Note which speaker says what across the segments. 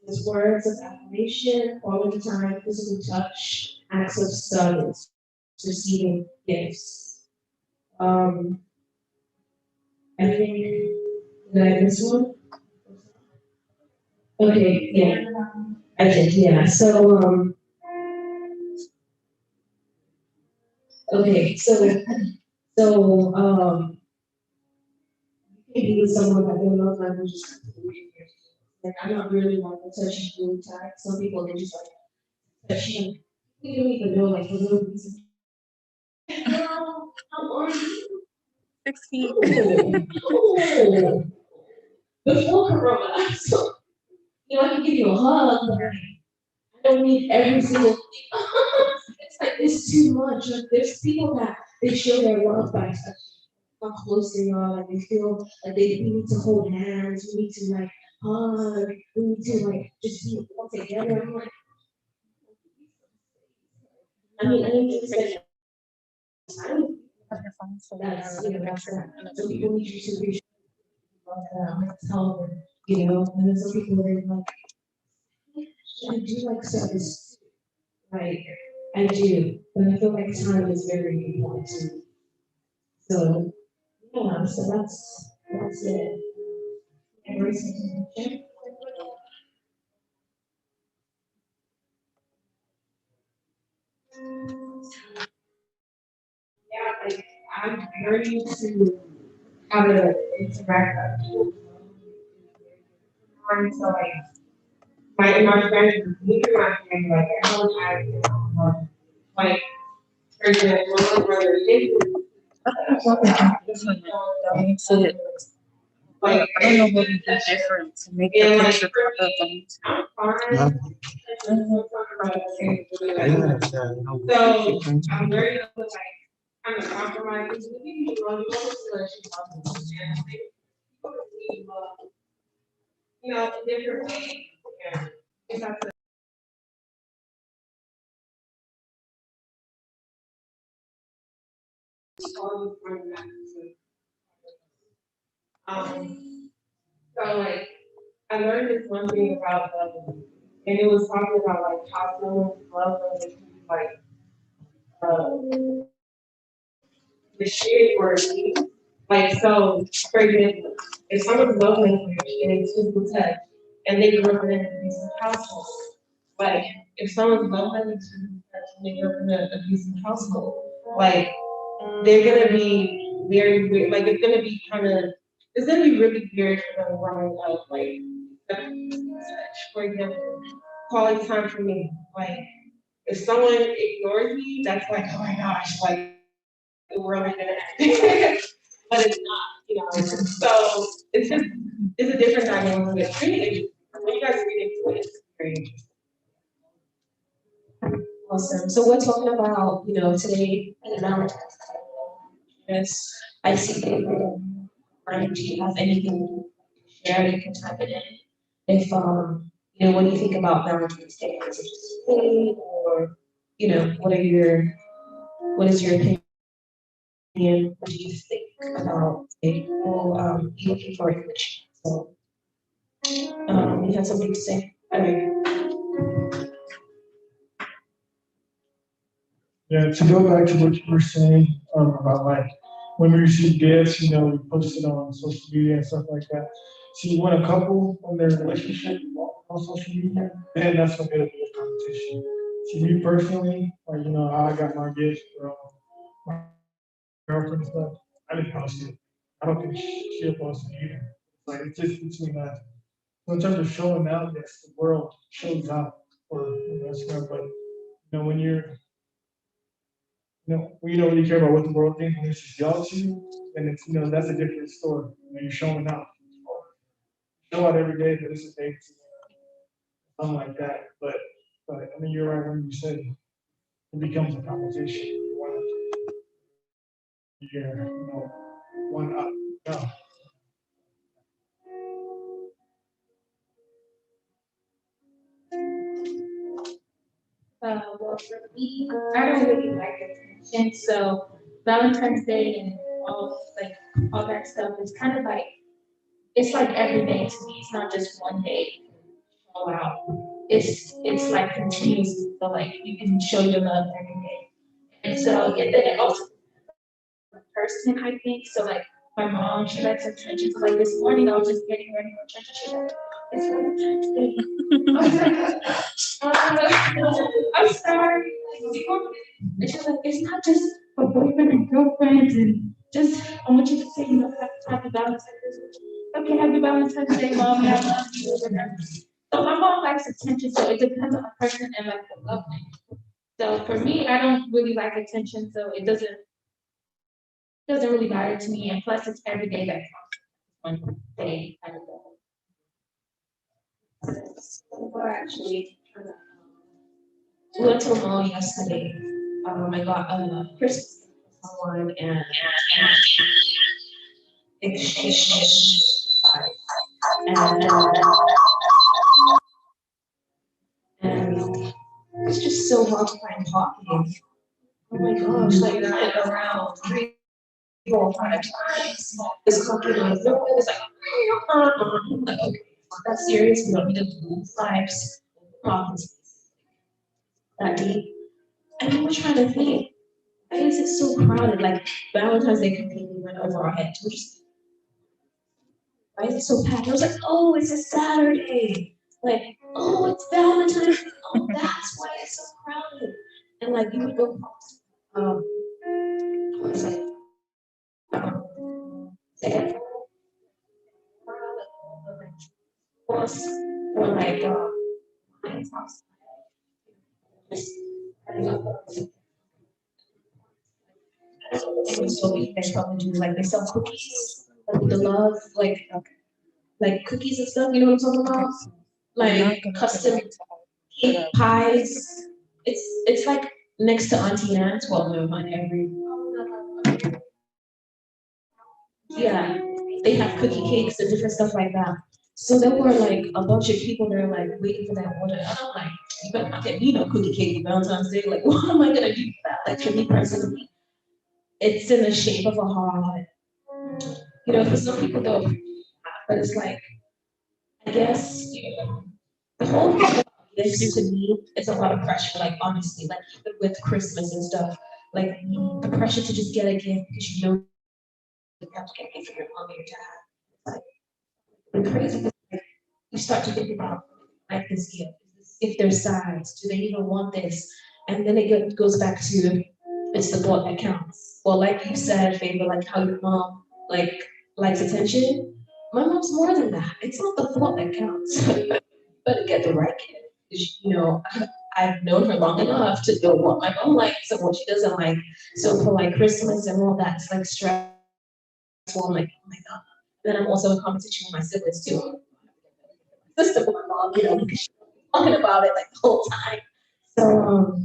Speaker 1: His words of affirmation, quality time, physical touch, acts of service, receiving gifts. Um, I think that I this one. Okay, yeah, I did, yeah. Okay, so you can be with someone that their love language is completely different. Like I'm not really like a touchy feely type. Some people they just like touch you. You don't even know like the little reason. Girl, how are you?
Speaker 2: 6 feet.
Speaker 1: Oh, before Corona, so I can give you a hug, but I don't need every single thing. It's like it's too much. Like there's people that they show their love by touching how close they are, like they feel like we need to hold hands, we need to like hug, we need to like just be all together. I'm like, I mean, it's like I don't
Speaker 2: Have your phone so we have
Speaker 1: that's
Speaker 2: another
Speaker 1: that's
Speaker 2: picture
Speaker 1: that.
Speaker 2: and
Speaker 1: So
Speaker 2: another view.
Speaker 1: people need you to reach out to them, tell them, and then some people are like, I do like service, like I do, but I feel like time is very important to me. So yeah, so that's it. Embracing connection. Yeah, like I'm learning to how to interact with people. So like my friends, me and my friends, like everyone has like for example, one of my brothers, they
Speaker 2: This one makes it.
Speaker 1: like
Speaker 2: I don't know what we do different to make the
Speaker 1: and like
Speaker 2: picture
Speaker 1: for
Speaker 2: pop up on
Speaker 1: me,
Speaker 2: it.
Speaker 1: I'm
Speaker 3: Huh?
Speaker 1: fine. We'll talk about it.
Speaker 3: Yeah,
Speaker 1: So I'm learning to like kind of compromise. Because when you run, you want to let you talk to them. And people receive love, in different ways. Yeah. It's not to always bring that to so like I learned this one thing about and it was talking about like how someone's love language can be like the shit or abuse. Like so, for example, if someone's love language is physical touch and they grew up in an abusive household, like if someone's love language is physical touch and they grew up in an abusive household, like they're gonna be very weird. Like it's gonna be it's gonna be really weird for them growing up. Like for example, quality time for me. Like if someone ignores me, that's like, oh my gosh, like the world is gonna end. But it's not. So it's a different dynamic. It's really interesting. When you guys read into it, it's very interesting. Awesome. So we're talking about, today and Valentine's Day. Yes, I see people. Do you have anything to share? You can type it in. If what do you think about Valentine's Day? Is it just silly, or what is your opinion? What do you think about it? Or you looking for it? So you have something to say? All right.
Speaker 4: Yeah, to go back to what you were saying about like when we receive gifts, we post it on social media and stuff like that. See, when a couple, when their relationship on social media, then that's when it'll be a competition. See, me personally, like, how I got my gifts from my girlfriend and stuff, I didn't post it. I don't think she'll post it either. Like, it's just between us. So in terms of showing out, yes, the world shows out for Instagram, but when we don't really care about what the world thinks when it's just jealousy, and it's that's a different story. You're showing out. Show out every day, but it's a day, something like that. But I mean, you're right when you said it becomes a competition. You want to, one up. No.
Speaker 2: Well, for me, I don't really like attention, so Valentine's Day and all that stuff is kind of like it's like every day to me. It's not just one day. go out. It's like continuous. So like you can show your love every day. And so and then it also person, I think. So like my mom, she likes attention. So like this morning, I was just getting ready for church, and she's like, "It's Valentine's Day." I was like, I'm sorry. And she's like, "It's not just for boyfriend and girlfriends, and just I want you to say, you know, happy Valentine's Day." Okay, happy Valentine's Day, mom. And I love you. So my mom likes attention, so it depends on the person and like the love thing. So for me, I don't really like attention, so it doesn't really matter to me, and plus it's every day that counts. One day kind of thing. We're actually, we went to a mall yesterday. I got a Christmas for someone and exchange and it's just so hard to find parking. Oh my gosh, like I went around 3, 4, 5 times. This parking lot was like, I'm like, okay, that's serious. We don't need to lose lives. Parking space that deep. And we were trying to think, why is it so crowded? Like Valentine's Day completely went over our heads. We're just, why is it so packed? I was like, oh, it's a Saturday. Like, oh, it's Valentine's Day. Oh, that's why it's so crowded. And like you would go past, what is it? Say, was or like my house. So you guys probably do like they sell cookies, like with the love, like cookies and stuff. You know what I'm talking about? Like custom cake pies. It's like next to Auntie Anne's. Well, no, on every yeah, they have cookie cakes and different stuff like that. So there were like a bunch of people there like waiting for that order. And I'm like, you better not get me no cookie cake for Valentine's Day. Like, what am I gonna do for that? Like for me personally, it's in the shape of a heart. You know, for some people though, but it's like, I guess, you know, the whole thing about gifts to me is a lot of pressure, like honestly, like even with Christmas and stuff, like the pressure to just get a gift because you know you have to get a gift for your mom or your dad. It's like crazy. You start to think about like this gift, if their size, do they even want this? And then it goes back to it's the thought that counts. Well, like you said, Favor, like how your mom like likes attention. My mom's more than that. It's not the thought that counts, but get the right gift. 'Cause, you know, I've known her long enough to know what my mom likes and what she doesn't like. So for like Christmas and all that, it's like stressful. I'm like, oh my god. Then I'm also in competition with my siblings too. Sister with my mom, you know, because she's talking about it like the whole time. So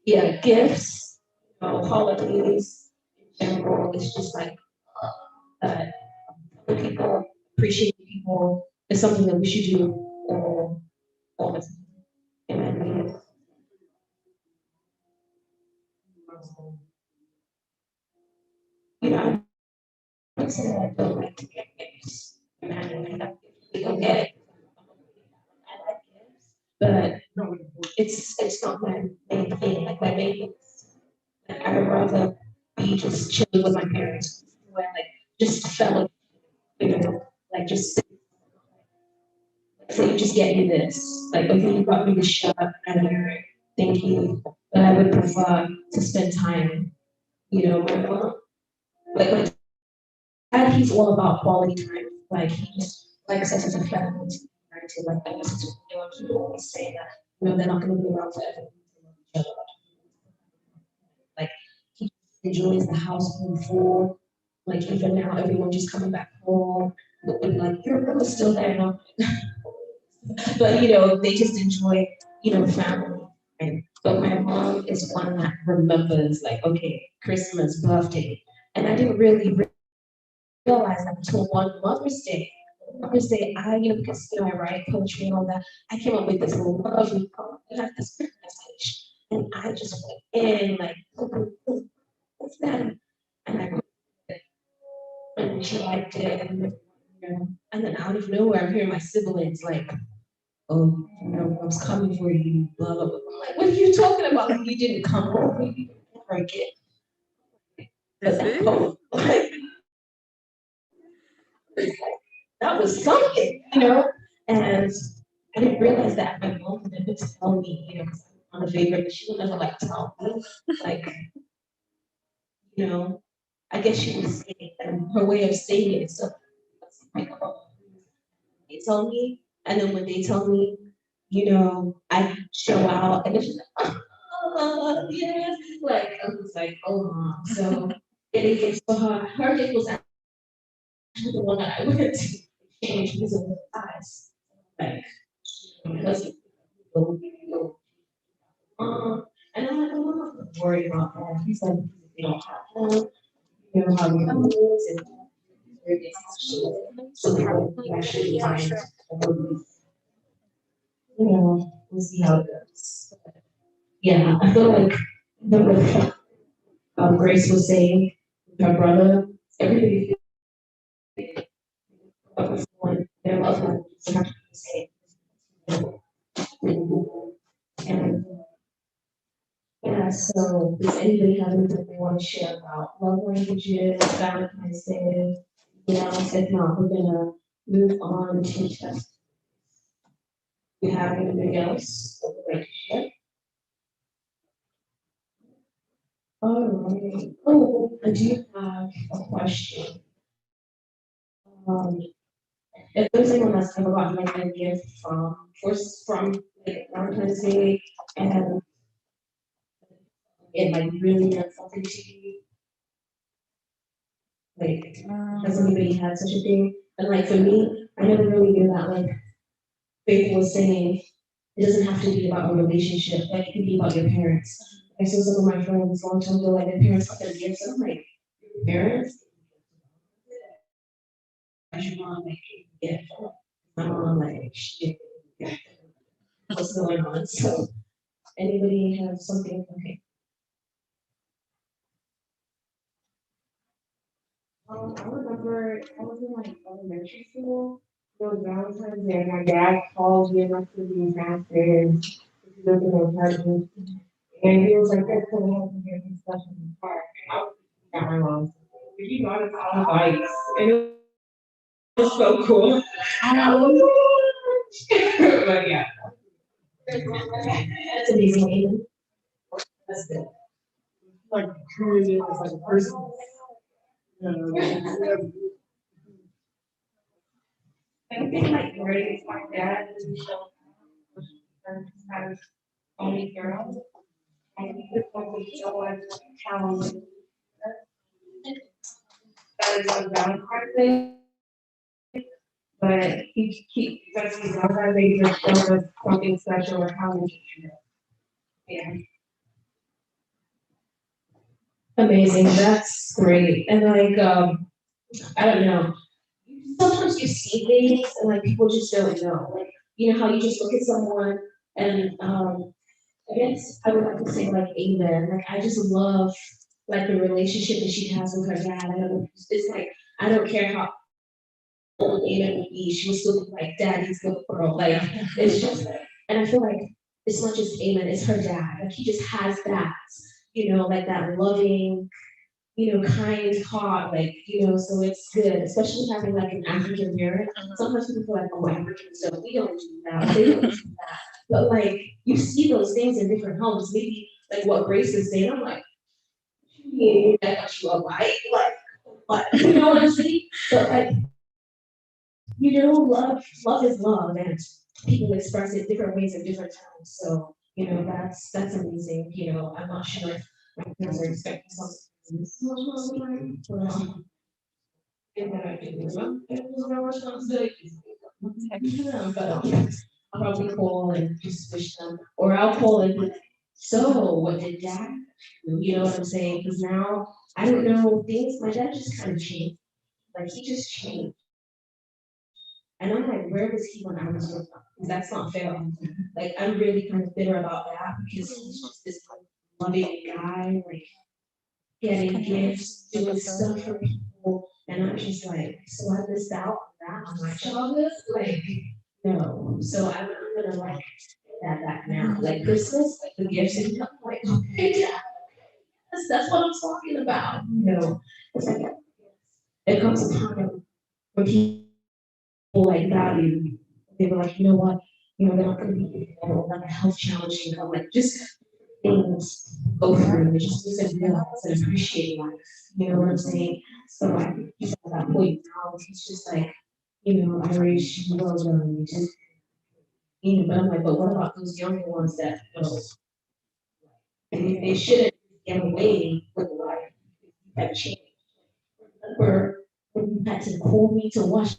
Speaker 2: yeah, gifts, you know, holidays in general, it's just like uh, people appreciate people is something that we should do all the time. And you know, I say I don't like to get gifts. And I don't get it. I like gifts, but it's not my main thing. Like my main thing is like I would rather be just chilling with my parents, where like just fellow, you know, like just say you just get me this. Like, okay, you got me the shot, and thank you. But I would prefer to spend time, you know, with like my dad, he's all about quality time. Like he just likes us as a family to be united. Like I guess you know, he always say that, you know, they're not gonna be around forever. Like he enjoys the household food. Like even now, everyone just coming back home. And like your brother's still there, no? But you know, they just enjoy, you know, family. Right? But my mom is one that remembers, like, okay, Christmas, birthday, and I didn't really realize that until one Mother's Day. Mother's Day, you know, because you know I write poetry and all that, I came up with this lovely poem. It had this message, and I just went in like, what's that? And I wrote it, and she liked it, and, you know, and then out of nowhere, I'm hearing my siblings like oh, you know, I was coming for you, blah, blah, blah. I'm like, what are you talking about? Like, you didn't come for me, you never get. But that, like, that was something, you know? And I didn't realize that my mom would never tell me, you know, 'cause I'm a favorite, but she would never like tell me, like, you know, I guess she was saying, and her way of saying it is so like, oh, they tell me, and then when they tell me, you know, I show out, and then she's like, oh, yes, like, I was like, oh, mom. So getting gifts for her, her gift was actually the one that I went to exchange because of her eyes, like, because of the and I'm like, I'm not worried about that. He's like, they don't have them, you know, how you have this, and so they actually find, you know, we'll see how it goes. Yeah, I feel like the Grace was saying, with her brother, everybody feels like their loved one is have to be the same. And yeah, so does anybody have anything they want to share about love languages, Valentine's Day? You know, if not, we're gonna move on to test. Do you have anything else that you'd like to share? All right. Oh, I do have a question. Um, if there's anyone that's ever gotten like a gift from like Valentine's Day and it like really meant something to you, like has anybody had such a thing? And like for me, I never really knew that like Faith was saying it doesn't have to be about a relationship, like it can be about your parents. I saw some of my friends long time ago, like their parents got them gifts, and I'm like, your parents? I should mom like gift. My mom like shit. What's going on? So anybody have something? Okay. I remember I was in like elementary school. It was Valentine's Day. My dad called me and my siblings downstairs. He lived in an apartment. And he was like, "That's gonna happen here in stuff in the park." And I was at my mom's. He got us all bikes. And it was so cool. But yeah. That's amazing. That's good.
Speaker 4: Like created as like a person. Yeah.
Speaker 1: I think like raised my dad and show has only girls. And he just want to show us how that is on Valentine's Day. But he that's Valentine's Day just show us something special or how we should treat it. Yeah. Amazing, that's great. And like I don't know. Sometimes you see things and like people just don't know. Like, you know how you just look at someone and I guess I would like to say like amen. Like I just love like the relationship that she has with her dad. I don't know, it's like I don't care how old Amen would be, she was still be like daddy's little girl. Like it's just and I feel like it's not just Amen, it's her dad. Like he just has that, you know, like that loving, you know, kind heart, like, you know, so it's good, especially having like an African parent. Sometimes people feel like, oh, Africans don't, we don't do that, they don't do that. But like, you see those things in different homes, maybe like what Grace is saying, I'm like, yeah, I got you a bike, like, what, you know what I'm saying? But like, you know, love is love, and people express it different ways at different times. So, you know, that's amazing. You know, I'm not sure if my parents are expecting something all the time. Well, and then I do it was my responsibility. Yeah, but I'll probably call and just wish them, or I'll call and be like, so what did dad do? You know what I'm saying? Because now I don't know things. My dad just kind of changed. Like he just changed. And I'm like, where was he when I was with him? Because that's not fair. Like, I'm really kind of bitter about that because he's just this loving guy, like getting gifts, doing stuff for people. And I'm just like, so I missed out on that on my childhood. Like,
Speaker 2: No, so I'm gonna like that back now, like Christmas, like the gifts, and I'm like, okay, yeah, that's what I'm talking about, it's like, it comes a time when people like value, they were like, you know what, they're not gonna be, like a health challenge and come, like, just things go through, and it just makes them realize and appreciate life, you know what I'm saying? So like, just at that point now, it's just like, Irish, well done, you just, but I'm like, but what about those younger ones that, and they shouldn't get away with life that changed. Remember when you had to call me to watch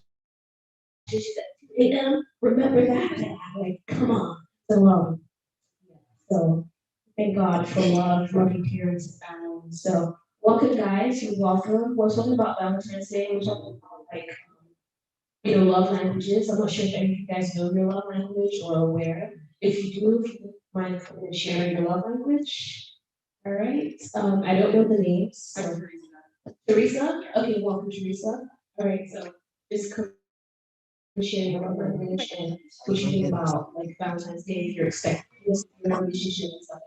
Speaker 2: dishes at 2 a.m.? Remember that? Like, come on. So thank God for love, loving parents and family. So welcome guys, you're welcome. We're talking about Valentine's Day, we're talking about like love languages. I'm not sure if any of you guys know your love language or aware. If you do, if you mind coming and sharing your love language. All right. I don't know the names. So. Teresa? Okay, welcome, Teresa. All right, so just come and share your love language and what you think about like Valentine's Day, if you're expecting this in a relationship and stuff.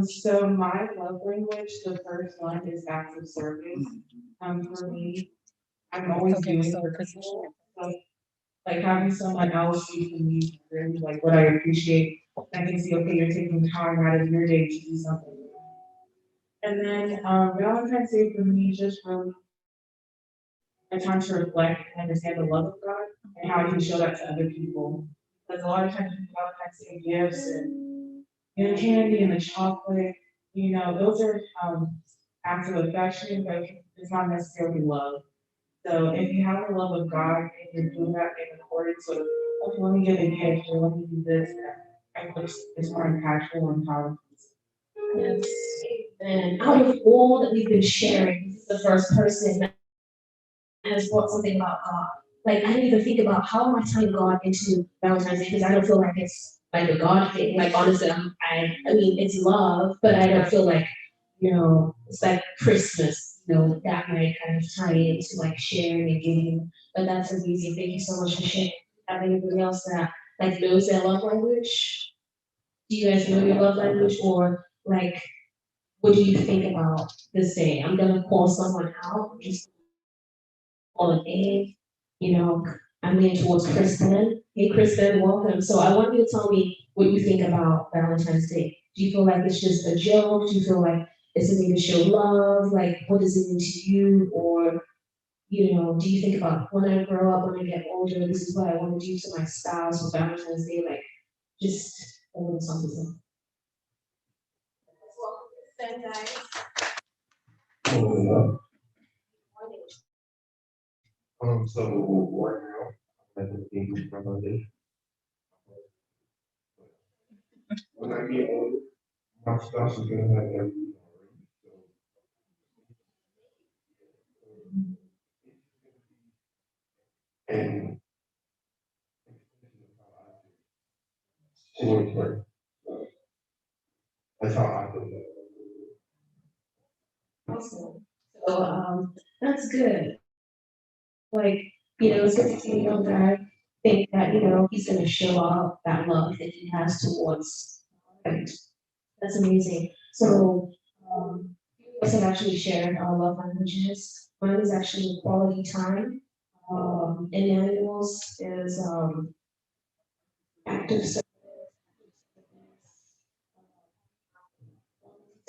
Speaker 1: So my love language, the first one is acts of service. For me, I'm always doing for people. So, like having someone else do for me, really like what I appreciate. I can see, okay, you're taking time out of your day to do something. And then Valentine's Day for me just really a time to reflect and understand the love of God and how I can show that to other people. Because a lot of times people Valentine's Day gifts and candy and the chocolate, those are acts of affection, but it's not necessarily love. So if you have the love of God and you're doing that in accordance with, okay, let me give a gift or let me do this, I think it's more impactful and powerful.
Speaker 2: Yes. And out of all that we've been sharing, this is the first person that has brought something about God. Like I didn't even think about how am I tying God into Valentine's Day because I don't feel like it's like a God thing. Like honestly, I mean it's love, but I don't feel like it's like Christmas. That might kind of tie into like sharing and giving. But that's amazing. Thank you so much for sharing. Have anybody else that like knows their love language? Do you guys know your love language or like what do you think about this day? I'm gonna call someone out, just call a name, I'm leaning towards Kristen. Hey Kristen, welcome. So I want you to tell me what you think about Valentine's Day. Do you feel like it's just a joke? Do you feel like it's a way to show love? Like what does it mean to you? Or, do you think about when I grow up, when I get older, this is what I want to do to my spouse for Valentine's Day? Like just a little something.
Speaker 3: So right now, I think from Monday. When I get older, my spouse is gonna have everything already. And towards her. That's how I feel.
Speaker 2: Awesome. So that's good. Like, it's good to see a guy think that, he's gonna show off that love that he has towards. Right. That's amazing. So us have actually shared our love languages. Mine is actually quality time. And Manuel's is active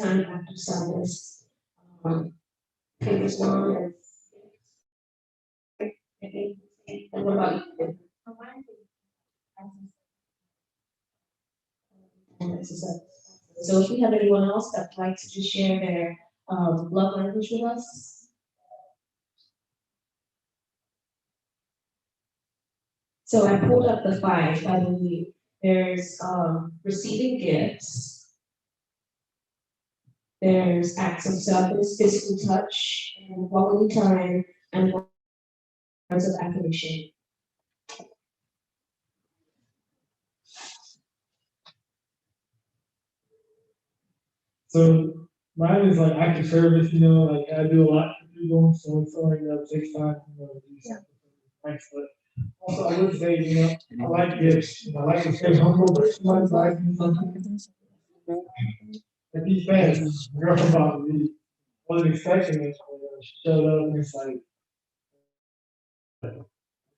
Speaker 2: time, active service. Um, previous one is, and what about you? And this is so if we have anyone else that'd like to just share their love language with us. So I pulled up the five, I believe. There's receiving gifts, there's acts of service, physical touch, and quality time, and words of affirmation.
Speaker 4: So mine is like active service, like I do a lot for do them, so it's only, takes time, to do something. Thanks, but also I would say, I like gifts, I like to stay humble, but sometimes I do something. But these fans, girl about me, wasn't expecting it, she showed up and it's like,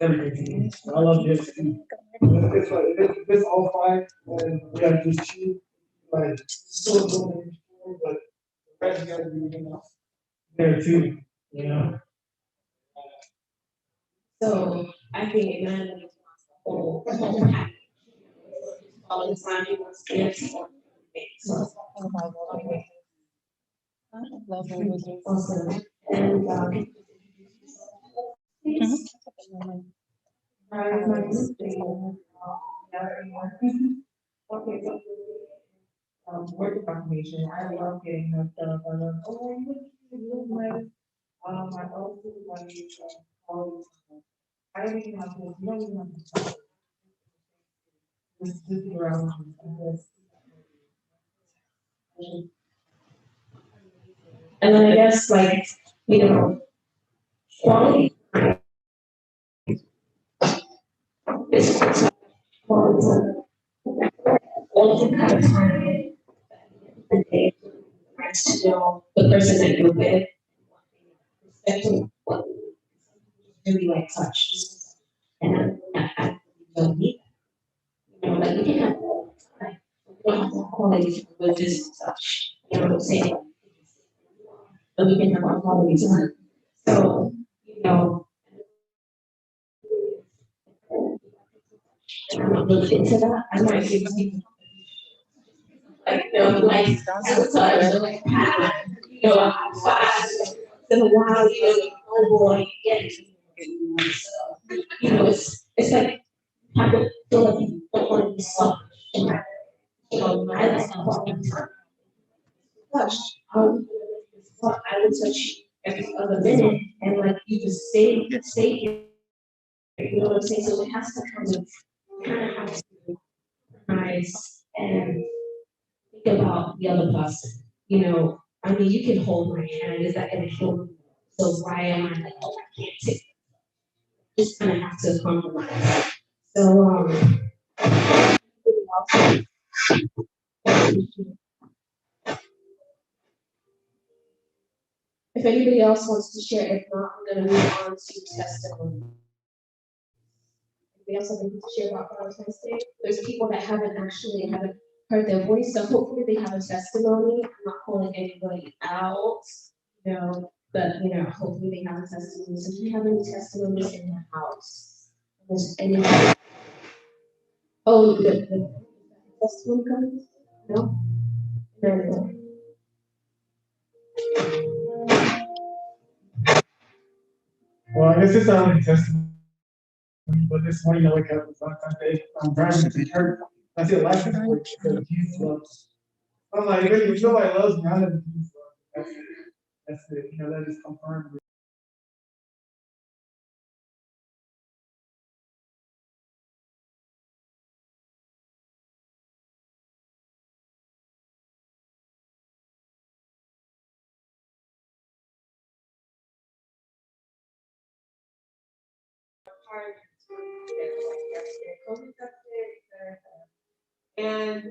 Speaker 4: everything to me. I love gifts too. It's like, if it's all fine, and we have just two, like, so good, but the rest gotta be, there too,
Speaker 2: So I think man, all the time he wants to get so awesome. And
Speaker 1: Okay, so, word confirmation, I love getting that stuff, I love, you my, my old supervisor, always, I don't even have to, you don't even have to. Just be around,
Speaker 2: and then I guess like, quality is quality. All the kind of time and day to know the person that you're with, especially what really like touch. And I don't need that. Like you can have like you don't have to quality with just touch. You know what I'm saying? But we can have our quality time. So, I'm really into that. I might give people like like sabotage, like class in a while, oh boy, get it. It's like I would feel like you don't want to be selfish. I like quality time. Touch. I would touch you every other minute, and like you just stay here. You know what I'm saying? So it has to kind of have to recognize and think about the other person. I mean, you can hold my hand. Is that going to kill me? So why am I like, oh, I can't take it? Just kind of have to compromise. So, if anybody else wants to share, if not, I'm going to move on to testimony. Anybody else have anything to share about Valentine's Day? There's people that haven't heard their voice, so hopefully they have a testimony. I'm not calling anybody out, but hopefully they have a testimony. So if you have any testimonies in the house, there's any. Oh, the testimony comes? No? No.
Speaker 4: Well, I guess it's not really testimony, but this morning I wake up, it's Valentine's Day, I'm driving to church, I see a license plate, that says Jesus loves. I'm like, if nobody loves me, I know Jesus loves me. That's it, that is confirmed.
Speaker 1: And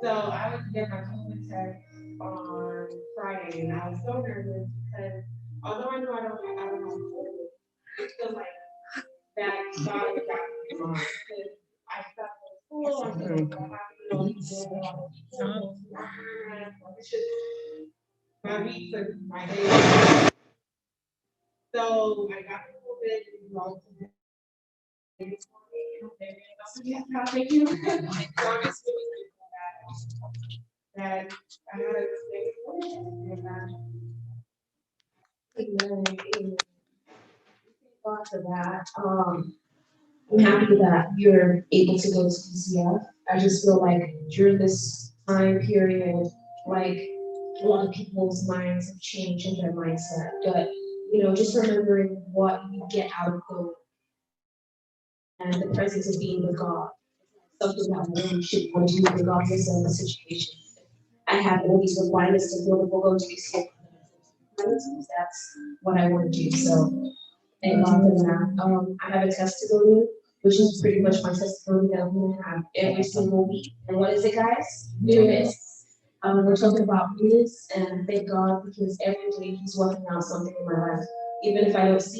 Speaker 1: so I was getting my COVID test on Friday, and I was so nervous because although I know I don't have COVID, it's still like that thought got me on because I stopped at school, I was in the hospital, it's just my weeks and my days. So I got COVID and results. Thank you. That I had a
Speaker 2: God for that. I'm happy that you're able to go to PCF. I just feel like during this time period, like a lot of people's minds have changed in their mindset. But just remembering what you get out of going and the presence of being with God, something that we should want to do regardless of the situation. I have all these requirements to go to PCF. attitudes, that's what I want to do. So thank God for that. I have a testimony, which is pretty much my testimony that I'm gonna have every single week. And what is it, guys? Newness. We're talking about newness, and thank God because every day He's working out something in my life. Even if I don't see